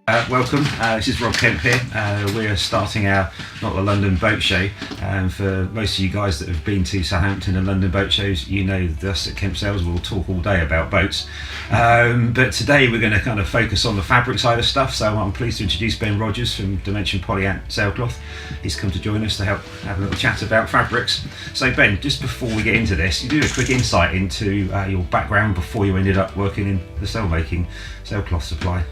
Welcome, this is Rob Kemp here. We're starting our, not the London Boat Show. For most of you guys that have been to Southampton and London boat shows, you know that us at Kemp Sales will talk all day about boats. But today we're going to kind of focus on the fabric side of stuff, so I'm pleased to introduce Ben Rogers from Dimension-Polyant Sailcloth. He's come to join us to help have a little chat about fabrics. So Ben, just before we get into this, you do a quick insight into your background before you ended up working in the sailmaking sailcloth supply.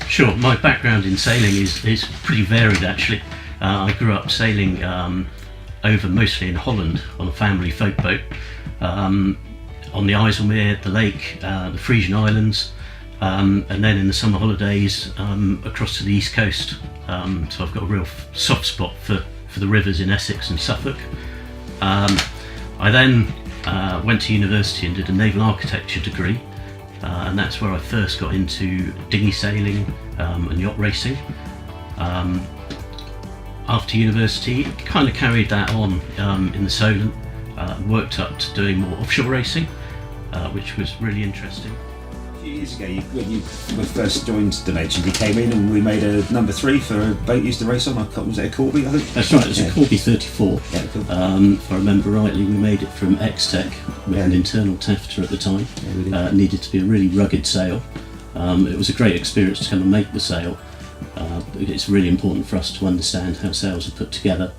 Sure, my background in sailing is pretty varied actually. I grew up sailing over mostly in Holland on a family folk boat, on the IJsselmeer, the lake, the Frisian Islands, and then in the summer holidays across to the east coast. So I've got a real soft spot for the rivers in Essex and Suffolk. I then went to university and did a naval architecture degree. And that's where I first got into dinghy sailing and yacht racing. After university, kind of carried that on in the Solent, worked up to doing more offshore racing, which was really interesting. A few years ago, when you first joined Dimension, you came in and we made a number 3 for a boat you used to race on. Was it a Corby, I think? That's right, it was a Corby 34. Yeah, cool. If I remember rightly, we made it from X-Tech with an internal tafter at the time. Yeah, it needed to be a really rugged sail. It was a great experience to come and make the sail. It's really important for us to understand how sails are put together,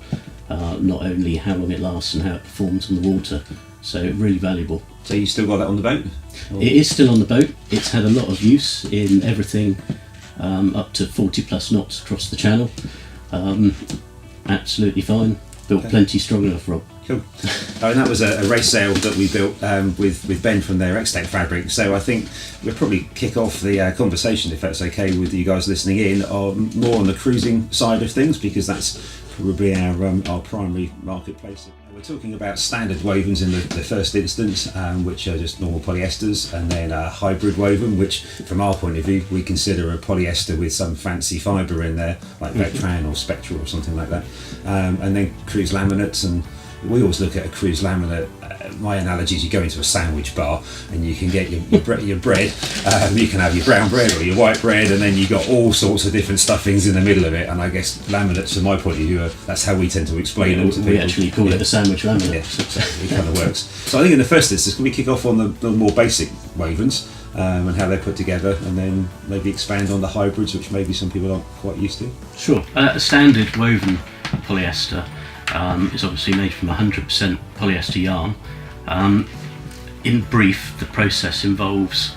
not only how long it lasts and how it performs on the water. So really valuable. So you still got that on the boat? Or? It is still on the boat. It's had a lot of use in everything up to 40 plus knots across the channel. Absolutely fine. Built plenty strong enough, Rob. Cool. And that was a race sail that we built with Ben from their X-Tech fabric. So I think we'll probably kick off the conversation, if that's okay with you guys listening in, more on the cruising side of things, because that's probably our primary marketplace. We're talking about standard wovens in the first instance, which are just normal polyesters, and then a hybrid woven, which from our point of view we consider a polyester with some fancy fibre in there, like Vectran or Spectral or something like that, and then cruise laminates. And we always look at a cruise laminate. My analogy is you go into a sandwich bar and you can get your bread. You can have your brown bread or your white bread, and then you've got all sorts of different stuffings in the middle of it. And I guess laminates, from my point of view, that's how we tend to explain them to people. We actually call it a sandwich laminate. Yeah, it kind of works. So I think in the first instance, can we kick off on the more basic wovens and how they're put together, and then maybe expand on the hybrids, which maybe some people aren't quite used to? Sure. A standard woven polyester is obviously made from 100% polyester yarn. In brief, the process involves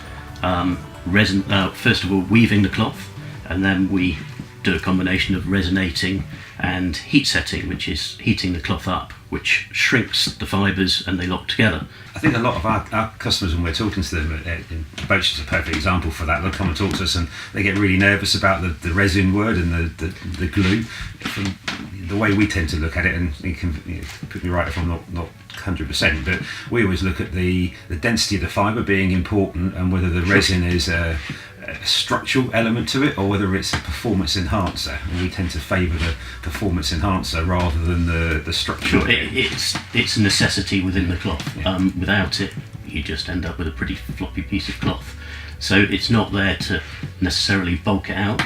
resin. First of all, weaving the cloth, and then we do a combination of resinating and heat setting, which is heating the cloth up, which shrinks the fibres and they lock together. I think a lot of our customers, when we're talking to them, boats is a perfect example for that. They'll come and talk to us and they get really nervous about the resin word and the glue. From the way we tend to look at it, and you can put me right if I'm not 100%, but we always look at the density of the fibre being important, and whether the resin is a structural element to it or whether it's a performance enhancer. And we tend to favour the performance enhancer rather than the structural. Sure, it's a necessity within the cloth. Yeah. Without it, you just end up with a pretty floppy piece of cloth. So it's not there to necessarily bulk it out.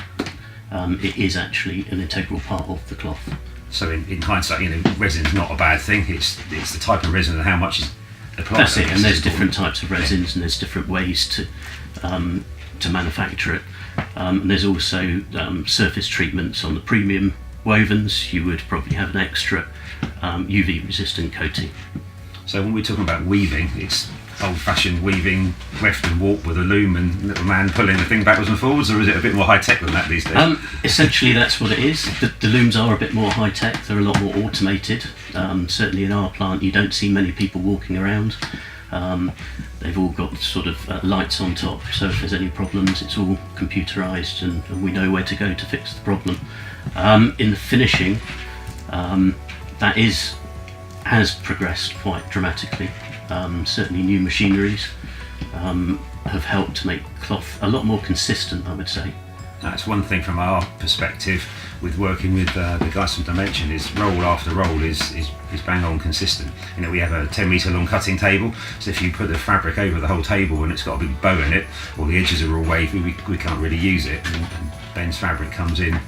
It is actually an integral part of the cloth. So in hindsight, resin's not a bad thing. It's the type of resin and how much is applied. That's it. And there's different types of resins, and there's different ways to manufacture it. And there's also surface treatments on the premium wovens. You would probably have an extra UV resistant coating. So when we're talking about weaving, it's old-fashioned weaving, weft and warp with a loom and little man pulling the thing backwards and forwards, or is it a bit more high-tech than that these days? Essentially that's what it is. The looms are a bit more high-tech, they're a lot more automated. Certainly in our plant you don't see many people walking around. They've all got sort of lights on top, so if there's any problems it's all computerised and we know where to go to fix the problem. In the finishing, that has progressed quite dramatically. Certainly new machineries have helped to make cloth a lot more consistent, I would say. That's one thing from our perspective with working with the guys from Dimension, is roll after roll is bang on consistent. We have a 10 metre long cutting table, so if you put the fabric over the whole table and it's got a big bow in it, or the edges are all wavy, we can't really use it. And Ben's fabric comes in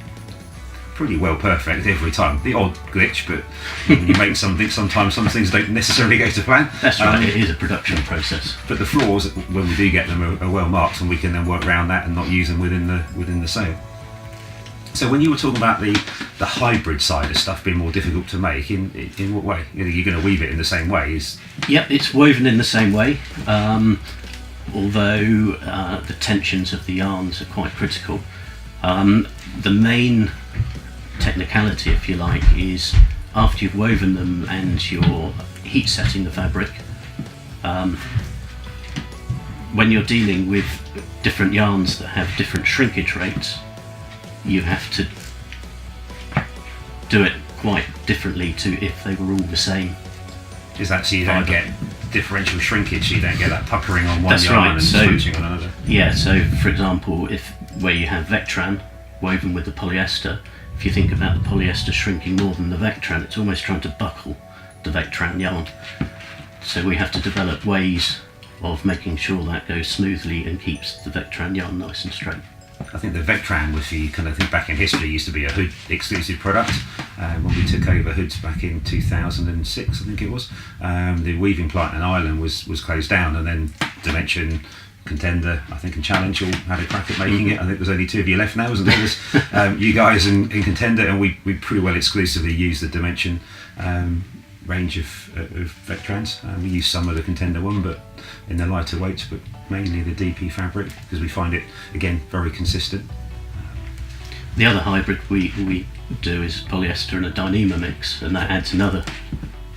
pretty well perfect every time. The odd glitch, but when you make something, sometimes some things don't necessarily go to plan. That's right, it is a production process. But the flaws, when we do get them, are well marked, and we can then work around that and not use them within the sail. So when you were talking about the hybrid side of stuff being more difficult to make, in what way? You're going to weave it in the same way? Yep, it's woven in the same way, although the tensions of the yarns are quite critical. The main technicality, if you like, is after you've woven them and you're heat setting the fabric, when you're dealing with different yarns that have different shrinkage rates, you have to do it quite differently to if they were all the same. Is that so you don't get differential shrinkage, so you don't get that puckering on one That's yarn right. and So, switching on another? Yeah, so for example, where you have Vectran woven with the polyester, if you think about the polyester shrinking more than the Vectran, it's almost trying to buckle the Vectran yarn. So we have to develop ways of making sure that goes smoothly and keeps the Vectran yarn nice and straight. I think the Vectran, if you kind of think back in history, used to be a hood exclusive product. When we took over hoods back in 2006, I think it was, the weaving plant in Ireland was closed down, and then Dimension, Contender, I think, and Challenge all had a crack at making it. I think there's only two of you left now, isn't there? There's you guys and Contender, and we pretty well exclusively use the Dimension range of Vectrans. We use some of the Contender one, but in the lighter weights, but mainly the DP fabric, because we find it, again, very consistent. The other hybrid we do is polyester and a Dyneema mix, and that adds another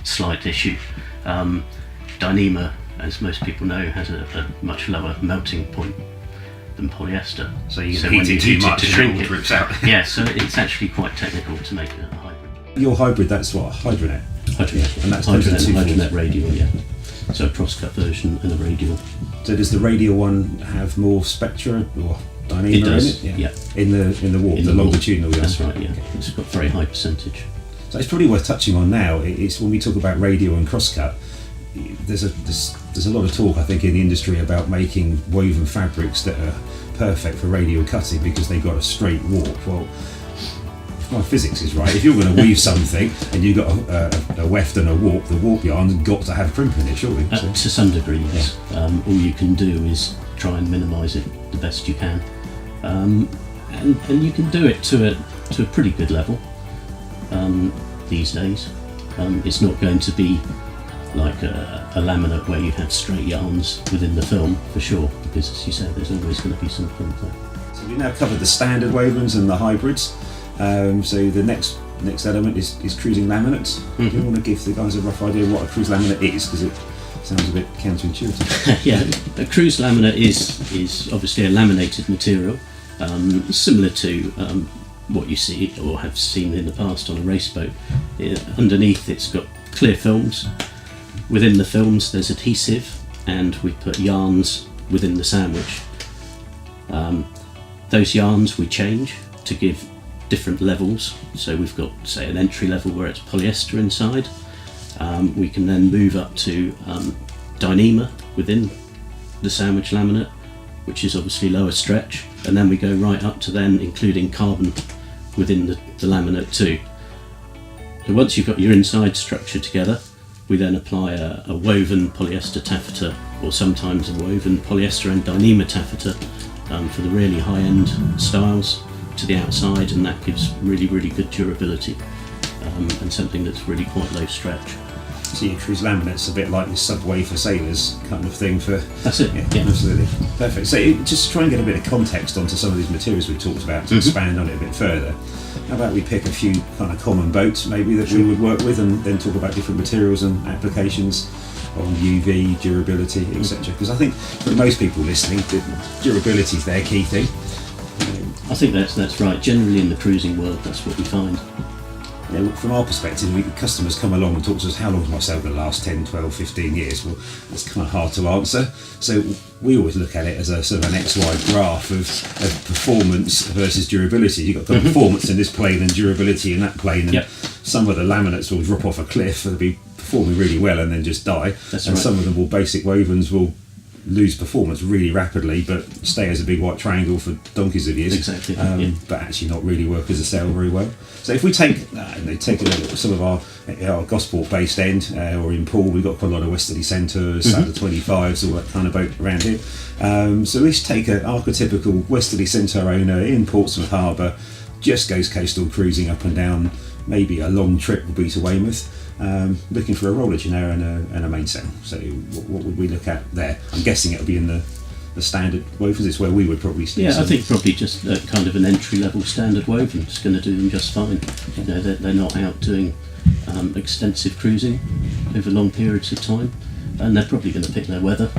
slight issue. Dyneema, as most people know, has a much lower melting point than polyester. So you when heat it too much to and shrink it all it drips out. Yeah, so it's actually quite technical to make a hybrid. Your hybrid, that's what, Hydronet? Hydronet, And that's Hydronet radial, yeah. So a cross-cut version and a radial. So does the radial one have more spectra or Dyneema It does, in it? yeah. In the warp, In the warp. longitudinal yarn. That's right, yeah. It's got very high percentage. So it's probably worth touching on now. It's when we talk about radial and crosscut, there's a lot of talk, I think, in the industry about making woven fabrics that are perfect for radial cutting because they've got a straight warp. Well, if my physics is right, if you're going to weave something and you've got a weft and a warp, the warp yarn's got to have crimp in it, surely. To some degree, yes. All you can do is try and minimise it the best you can, and you can do it to a pretty good level these days. It's not going to be like a laminate where you have straight yarns within the film, for sure, because as you said, there's always going to be some crimp there. So we've now covered the standard wovens and the hybrids. So the next element is cruising laminates. Do you want to give the guys a rough idea of what a cruise laminate is, because it sounds a bit counterintuitive? Yeah, a cruise laminate is obviously a laminated material, similar to what you see or have seen in the past on a race boat. Underneath it's got clear films. Within the films there's adhesive, and we put yarns within the sandwich. Those yarns we change to give different levels. So we've got, say, an entry level where it's polyester inside. We can then move up to Dyneema within the sandwich laminate, which is obviously lower stretch, and then we go right up to then including carbon within the laminate too. So once you've got your inside structure together, we then apply a woven polyester taffeta, or sometimes a woven polyester and Dyneema taffeta for the really high-end styles to the outside, and that gives really, really good durability and something that's really quite low stretch. So your cruise laminate's a bit like your Subway for sailors kind of thing for... That's it, yeah. Absolutely. Perfect. So just to try and get a bit of context onto some of these materials we've talked about, to expand on it a bit further, how about we pick a few kind of common boats maybe that we would work with, and then talk about different materials and applications on UV, durability, etc. Because I think for most people listening, durability is their key thing. I think that's right. Generally in the cruising world, that's what we find. You know, from our perspective, customers come along and talk to us, how long is my sail going to last? 10, 12, 15 years? Well, that's kind of hard to answer. So we always look at it as a sort of an XY graph of performance versus durability. You've got performance in this plane and durability in that plane, and some of the laminates will drop off a cliff, they'll be performing really well and then just die. That's and right. some of them will, basic wovens will lose performance really rapidly, but stay as a big white triangle for donkeys of years. Exactly. But actually not really work as a sail very well. So if we take some of our Gosport-based end or in pool, we've got quite a lot of Westerly Centaurs, Sailor 25s, all that kind of boat around here. So let's take an archetypical Westerly Centaur owner in Portsmouth Harbour, just goes coastal cruising up and down, maybe a long trip will be to Weymouth, looking for a roller genera and a mainsail. So what would we look at there? I'm guessing it'll be in the standard wovens. It's where we would probably see. Yeah, I think probably just kind of an entry-level standard woven is going to do them just fine. You know, they're not out doing extensive cruising over long periods of time, and they're probably going to pick their weather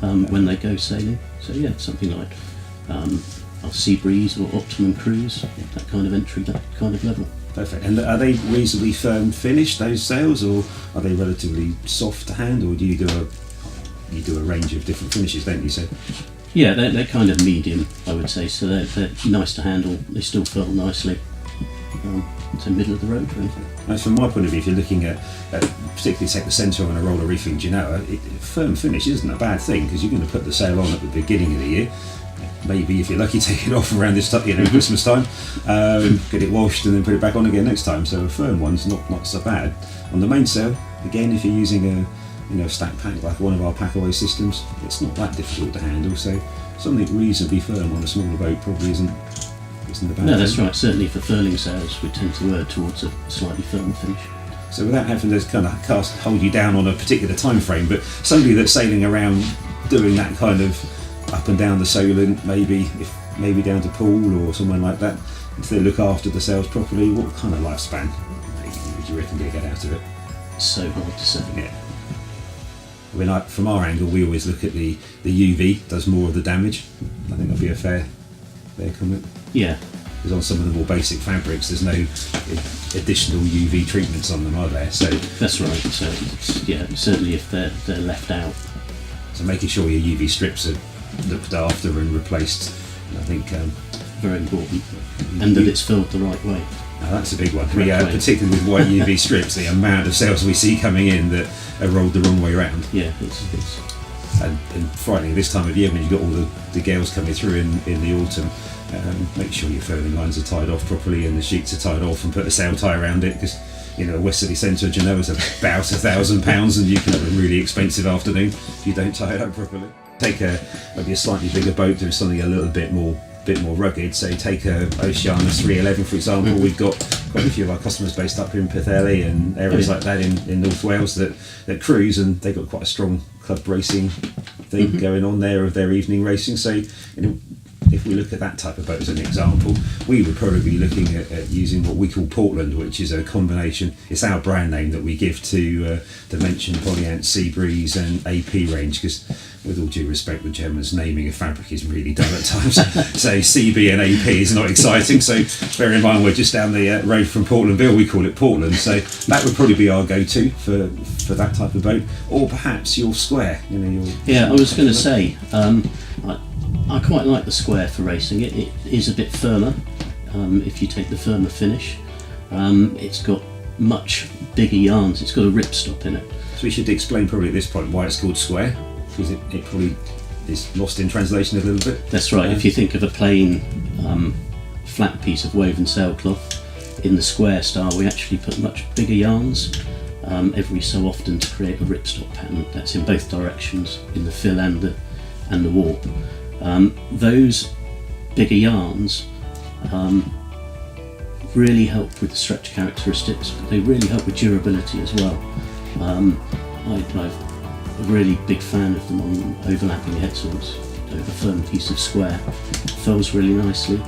when they go sailing. So yeah, something like our Sea Breeze or Optimum Cruise, that kind of entry, that kind of level. Perfect. And are they reasonably firm finish, those sails, or are they relatively soft to handle? Or do you do a range of different finishes, don't you? So yeah, they're kind of medium, I would say. So they're nice to handle. They still furl nicely. So middle of the road, really. As from my point of view, if you're looking at particularly take the Centaur and a roller reefing Genoa, firm finish isn't a bad thing, because you're going to put the sail on at the beginning of the year. Maybe if you're lucky, take it off around this time, Christmas time, get it washed and then put it back on again next time. So a firm one's not so bad. On the mainsail, again, if you're using a stack pack like one of our packaway systems, it's not that difficult to handle. So something reasonably firm on a smaller boat probably isn't a bad thing. No, that's right. Certainly for furling sails, we tend to err towards a slightly firm finish. So without having to kind of hold you down on a particular time frame, but somebody that's sailing around doing that kind of up and down the Solent, maybe down to Poole or somewhere like that, if they look after the sails properly, what kind of lifespan would you reckon they get out of it? So hard to say. Yeah. I mean, from our angle, we always look at the UV does more of the damage. I think that'd be a fair comment. Yeah. Because on some of the more basic fabrics, there's no additional UV treatments on them, are there? So that's right. So yeah, certainly if they're left out. So making sure your UV strips are looked after and replaced, I think very important, and that it's filled the right way. Now that's a big one. Particularly with white UV strips, the amount of sails we see coming in that are rolled the wrong way around. Yeah, it's and frightening this time of year when you've got all the gales coming through in the autumn. Make sure your furling lines are tied off properly and the sheets are tied off, and put a sail tie around it, because a Westerly Centaur Genoa is about £1,000 and you can have a really expensive afternoon if you don't tie it up properly. Take maybe a slightly bigger boat, do something a little bit more rugged. So take a Oceana 311 for example. We've got quite a few of our customers based up here in Pwllheli and areas like that in North Wales that cruise, and they've got quite a strong club racing thing going on there of their evening racing. So if we look at that type of boat as an example, we would probably be looking at using what we call Portland, which is a combination. It's our brand name that we give to Dimension-Polyant, Sea Breeze and AP range, because with all due respect, the Germans' naming of fabric is really dull at times. So CB and AP is not exciting. So bear in mind, we're just down the road from Portlandville. We call it Portland. So that would probably be our go-to for that type of boat, or perhaps your square. I was going to say, I quite like the square for racing. It is a bit firmer. If you take the firmer finish, it's got much bigger yarns. It's got a ripstop in it. So we should explain probably at this point why it's called square, because it probably is lost in translation a little bit. That's right. If you think of a plain flat piece of woven sailcloth, in the square style we actually put much bigger yarns every so often to create a ripstop pattern. That's in both directions, in the fill and the warp. Those bigger yarns really help with the stretch characteristics, but they really help with durability as well. I'm a really big fan of them on overlapping headsails. A firm piece of square fills really nicely.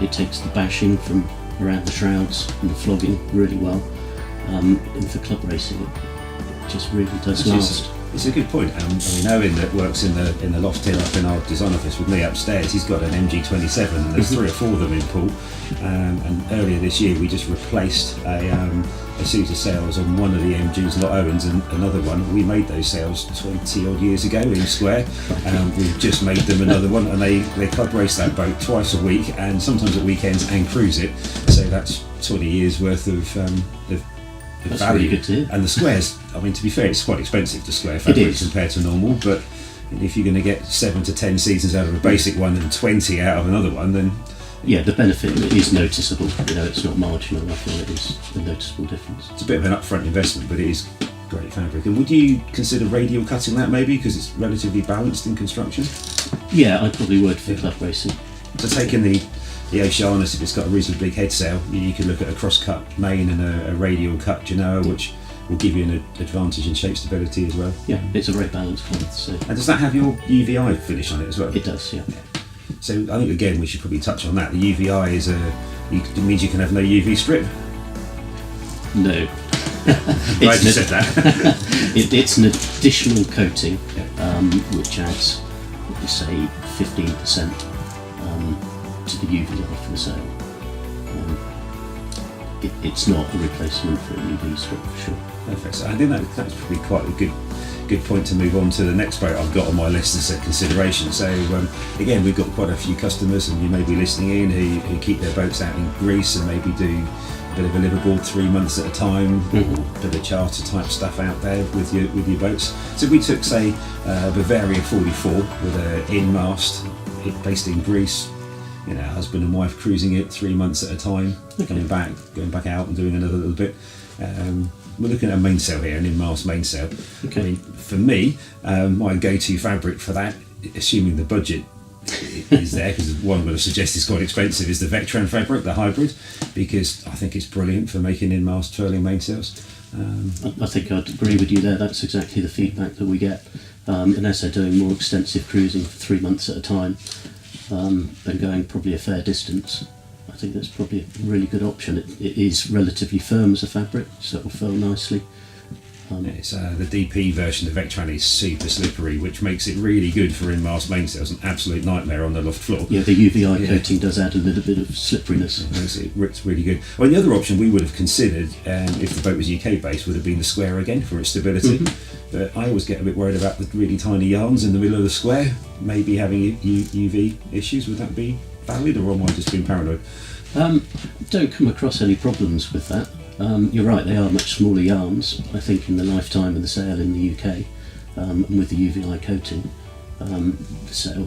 It takes the bashing from around the shrouds and the flogging really well. And for club racing, it just really does last. It's a good point. I mean, Owen that works in the loft here up in our design office with me upstairs, he's got an MG27 and there's 3 or 4 of them in pool. And earlier this year we just replaced a series of sails on one of the MGs, not Owen's, and another one. We made those sails 20 odd years ago in square. We've just made them another one, and they club race that boat twice a week and sometimes at weekends and cruise it. So that's 20 years worth of That's value. really good to hear. And the squares, I mean, to be fair, it's quite expensive to square fabric compared to normal, but if you're going to get 7 to 10 seasons out of a basic one and 20 out of another one, then yeah, the benefit is noticeable. It's not marginal. I feel it is a noticeable difference. it's a bit of an upfront investment, but it is great fabric. And would you consider radial cutting that maybe, because it's relatively balanced in construction? Yeah, I probably would for club racing. So taking the Oceanus, if it's got a reasonably big head sail, you could look at a cross-cut main and a radial cut Genoa, which will give you an advantage in shape stability as well. Yeah, it's a very balanced cloth. So And does that have your UVI finish on it as well? it does, yeah. So I think again we should probably touch on that. The UVI is it means you can have no UV strip. No. Glad you said that. It's an additional coating, Yeah. which adds, what you say, 15% to the UVI for the sail. It's not a replacement for a UV strip for sure. Perfect. So I think that's probably quite a good point to move on to the next boat I've got on my list as a consideration. So again, we've got quite a few customers, and you may be listening in who keep their boats out in Greece and maybe do a bit of a liveaboard 3 months at a time, Mm-hmm. bit of charter type stuff out there with your boats. So we took, say, Bavaria 44 with an in-mast based in Greece. Husband and wife cruising it 3 months at a time, going back out and doing another little bit. We're looking at a mainsail here, an in-mast mainsail. Okay. I mean, for me, my go-to fabric for that, assuming the budget is there, because one I'm going to suggest is quite expensive, is the Vectran fabric, the hybrid, because I think it's brilliant for making in-mast furling mainsails. I think I'd agree with you there. That's exactly the feedback that we get. Unless they're doing more extensive cruising for 3 months at a time, and going probably a fair distance, I think that's probably a really good option. It is relatively firm as a fabric, so it will furl nicely. It's the DP version of Vectran is super slippery, which makes it really good for in-mast mainsails. An absolute nightmare on the loft floor. Yeah, the UVI coating does add a little bit of slipperiness. It's really good. Well, the other option we would have considered, if the boat was UK based, would have been the square again for its stability. But I always get a bit worried about the really tiny yarns in the middle of the square, maybe having UV issues. Would that be valid, or am I just being paranoid? Don't come across any problems with that. You're right, they are much smaller yarns. I think in the lifetime of the sail in the UK, and with the UVI coating, the sail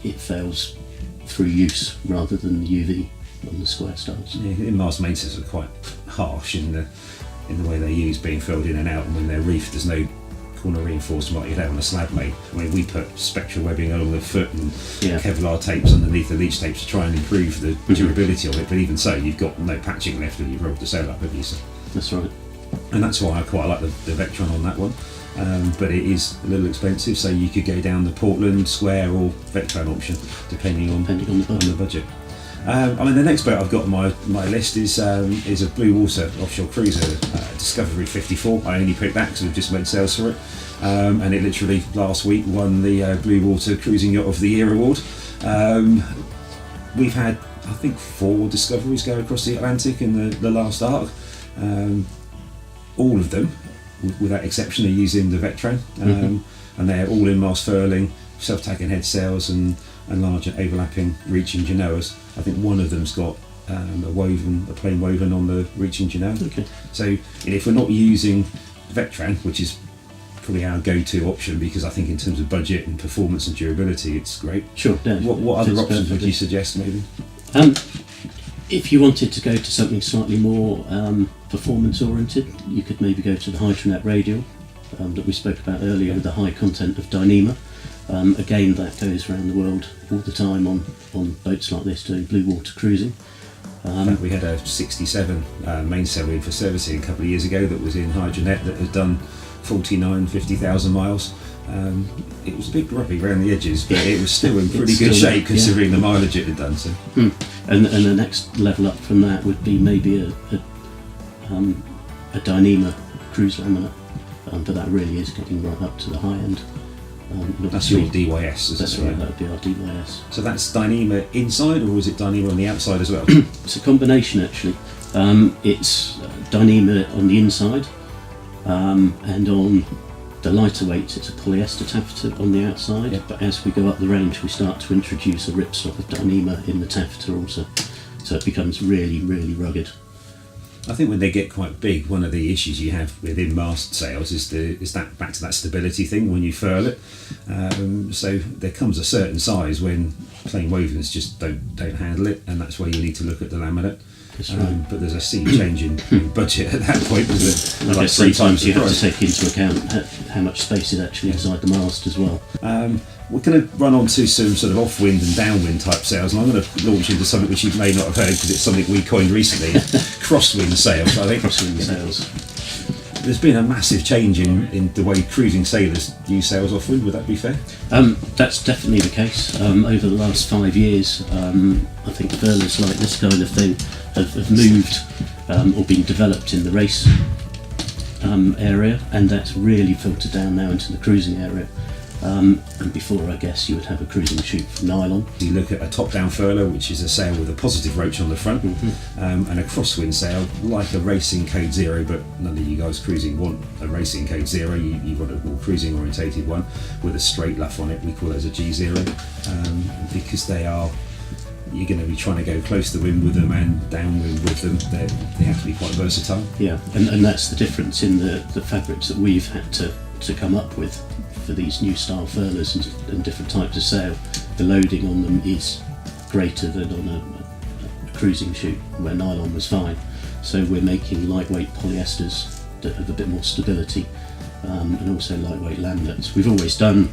it fails through use rather than the UV on the square styles. Yeah, in-mast mainsails are quite harsh in the way they use being filled in and out, and when they're reefed, there's no corner reinforcement like you'd have on a slab main. I mean, we put spectral webbing along the foot and Kevlar tapes underneath the leech tapes to try and improve the durability of it, but even so, you've got no patching left when you've rolled the sail up, have you? So, that's right. and that's why I quite like the Vectran on that one. But it is a little expensive, so you could go down the Portland, Square or Vectran option depending on the budget. I mean, the next boat I've got on my list is a blue water offshore cruiser, Discovery 54. I only picked that because we've just made sales for it, and it literally last week won the Blue Water Cruising Yacht of the Year award. We've had, I think, 4 Discoveries go across the Atlantic in the last arc. All of them, without exception, are using the Vectran, and they're all in-mast furling, self-tagging head sails and larger overlapping reaching Genoas. I think one of them's got a plain woven on the reaching Genoa. Okay. So if we're not using Vectran, which is probably our go-to option, because I think in terms of budget and performance and durability, it's great. Sure. Yeah, What other options would you suggest, maybe? If you wanted to go to something slightly more performance-oriented, you could maybe go to the Hydronet Radial that we spoke about earlier, with the high content of Dyneema. Again, that goes around the world all the time on boats like this doing blue water cruising. In fact, we had a 67 mainsail in for servicing a couple of years ago that was in Hydronet that had done 50,000 miles. It was a bit grubby around the edges, but it was still in pretty good shape considering the mileage it had done. So. And the next level up from that would be maybe a Dyneema cruise laminate, but that really is getting right up to the high end. That's your DYS, isn't it? That's right, that would be our DYS. So that's Dyneema inside, or is it Dyneema on the outside as well? It's a combination, actually. It's Dyneema on the inside, and on the lighter weights it's a polyester taffeta on the outside, but as we go up the range we start to introduce a ripstop of Dyneema in the taffeta also, so it becomes really, really rugged. I think when they get quite big, one of the issues you have within mast sails is that back to that stability thing when you furl it. So there comes a certain size when plain wovens just don't handle it, and that's where you need to look at the laminate. That's right. But there's a sea change in budget at that point, isn't it? I guess sometimes you have to take into account how much space is actually inside the mast as well. We're going to run on to some sort of off-wind and downwind type sails, and I'm going to launch into something which you may not have heard because it's something we coined recently, crosswind sails, I think. Crosswind sails. There's been a massive change in the way cruising sailors use sails off-wind, would that be fair? That's definitely the case. Over the last 5 years, I think furlers like this kind of thing have moved or been developed in the race area, and that's really filtered down now into the cruising area. And before, I guess, you would have a cruising chute from nylon. You look at a top-down furler, which is a sail with a positive roach on the front, and a crosswind sail, like a racing Code Zero, but none of you guys cruising want a racing Code Zero. You want a more cruising-orientated one with a straight luff on it. We call those a G0, because you're going to be trying to go close to the wind with them and downwind with them. They have to be quite versatile. Yeah, and that's the difference in the fabrics that we've had to come up with for these new style furlers and different types of sail. The loading on them is greater than on a cruising chute where nylon was fine. So we're making lightweight polyesters that have a bit more stability, and also lightweight laminates. We've always done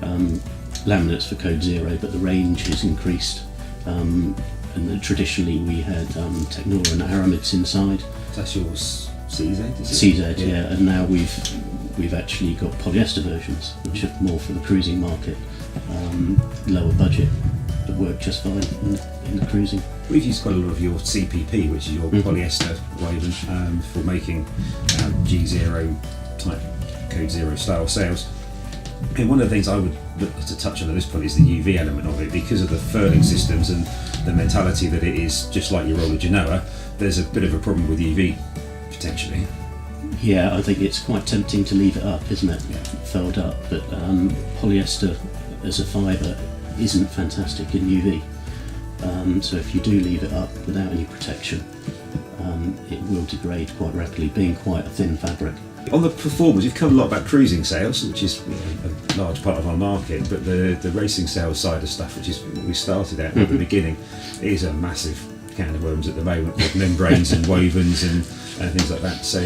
laminates for Code Zero, but the range has increased. And then traditionally we had Technora and aramids inside. That's yours CZ, is it? CZ, yeah. And now we've actually got polyester versions, which are more for the cruising market, lower budget, but work just fine in the cruising. We've used quite a lot of your CPP, which is your polyester woven, for making G0 type Code Zero style sails. And one of the things I would look to touch on at this point is the UV element of it, because of the furling systems and the mentality that it is just like your roller Genoa. There's a bit of a problem with UV potentially. Yeah, I think it's quite tempting to leave it up, isn't it? Yeah. Furled up, but polyester as a fibre isn't fantastic in UV. So if you do leave it up without any protection, it will degrade quite rapidly, being quite a thin fabric. On the performance, you've covered a lot about cruising sails, which is a large part of our market, but the racing sails side of stuff, which is what we started at the beginning, is a massive can of worms at the moment with membranes and wovens and things like that. So,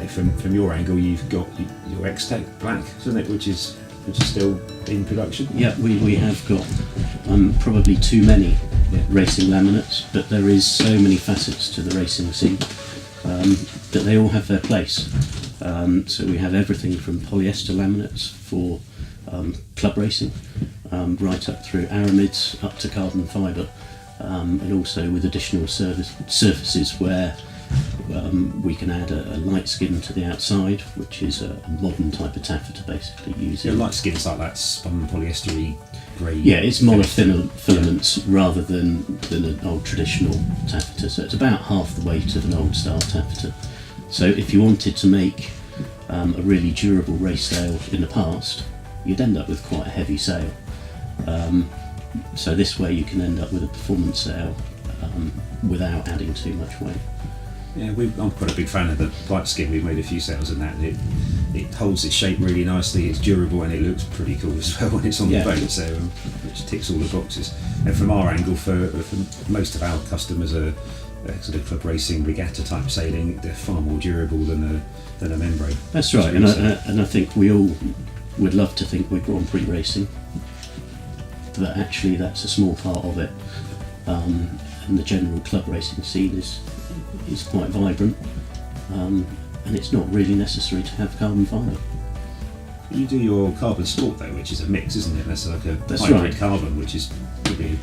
from your angle, you've got your X-Tech Black, isn't it, which is still in production? Yeah, we have got probably too many racing laminates, but there is so many facets to the racing scene that they all have their place. So we have everything from polyester laminates for club racing, right up through aramids, up to carbon fibre, and also with additional surfaces where we can add a light skin to the outside, which is a modern type of taffeta, basically using. Yeah, light skin's like that spun polyester-y grey. Yeah, it's monofilaments rather than an old traditional taffeta. So it's about half the weight of an old style taffeta. So if you wanted to make a really durable race sail in the past, you'd end up with quite a heavy sail. So this way you can end up with a performance sail without adding too much weight. Yeah, I'm quite a big fan of the light skin. We've made a few sails in that, and it holds its shape really nicely, it's durable, and it looks pretty cool as well when it's on the boat, so which ticks all the boxes. And from our angle, for most of our customers are sort of club racing, regatta type sailing, they're far more durable than a membrane. That's right, and I think we all would love to think we're Grand Prix racing, but actually that's a small part of it. And the general club racing scene is quite vibrant, and it's not really necessary to have carbon fibre. You do your carbon sport though, which is a mix, isn't it? That's like a That's hybrid right. carbon, which is probably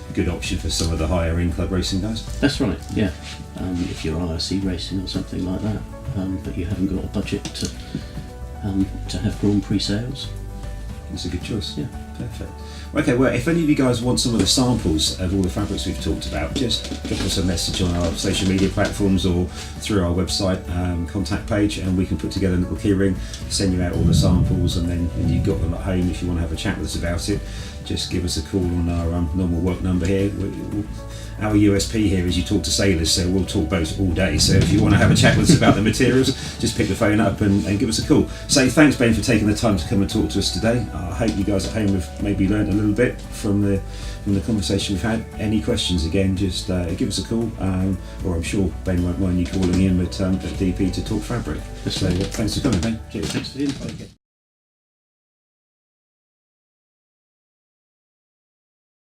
a good option for some of the higher end club racing guys. That's right, yeah. If you're IRC racing or something like that, but you haven't got a budget to have Grand Prix sails. That's a good choice. Yeah. Perfect. Okay, well, if any of you guys want some of the samples of all the fabrics we've talked about, just drop us a message on our social media platforms or through our website contact page, and we can put together a little keyring, send you out all the samples, and then when you've got them at home, if you want to have a chat with us about it, just give us a call on our normal work number here. Our USP here is you talk to sailors, so we'll talk boats all day. So if you want to have a chat with us about the materials, just pick the phone up and give us a call. So thanks, Ben, for taking the time to come and talk to us today. I hope you guys at home have maybe learned a little bit from the conversation we've had. Any questions, again, just give us a call, or I'm sure Ben won't mind you calling in at DP to talk fabric. So thanks for coming, Ben. Cheers. Thanks for the invite.